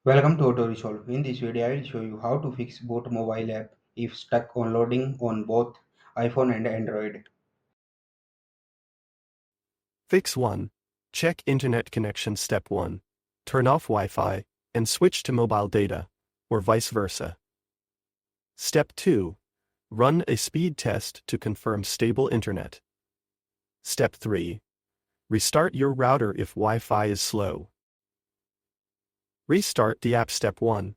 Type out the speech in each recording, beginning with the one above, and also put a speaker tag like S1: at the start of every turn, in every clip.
S1: Welcome to Auto Resolve. In this video, I will show you how to fix boot mobile app if stuck on loading on both iPhone and Android.
S2: Fix 1. Check internet connection. Step 1. Turn off Wi-Fi and switch to mobile data, or vice versa. Step 2. Run a speed test to confirm stable internet. Step 3. Restart your router if Wi-Fi is slow. Restart the app. Step 1.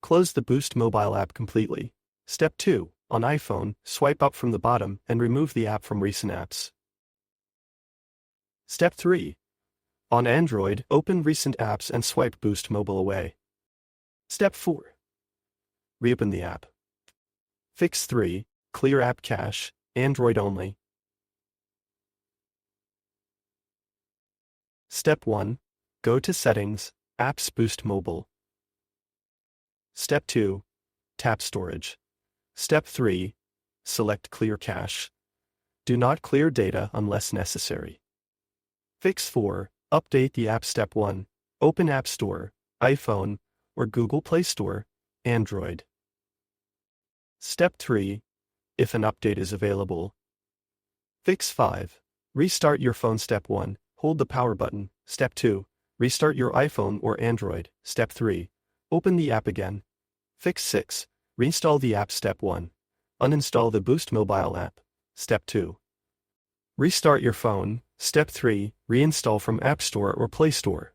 S2: Close the Boost mobile app completely. Step 2. On iPhone, swipe up from the bottom and remove the app from recent apps. Step 3. On Android, open recent apps and swipe Boost Mobile away. Step 4. Reopen the app. Fix 3. Clear app cache, Android only. Step 1. Go to Settings, Apps. Boost Mobile. Step 2. Tap Storage. Step 3. Select Clear Cache. Do not clear data unless necessary. Fix 4. Update the app. Step 1. Open App Store, iPhone, or Google Play Store, Android. Step 3. If an update is available. Fix 5. Restart your phone. Step 1. Hold the power button. Step 2. Restart your iPhone or Android. Step 3. Open the app again. Fix 6. Reinstall the app. Step 1. Uninstall the Boost mobile app. Step 2. Restart your phone. Step 3. Reinstall from App Store or Play Store.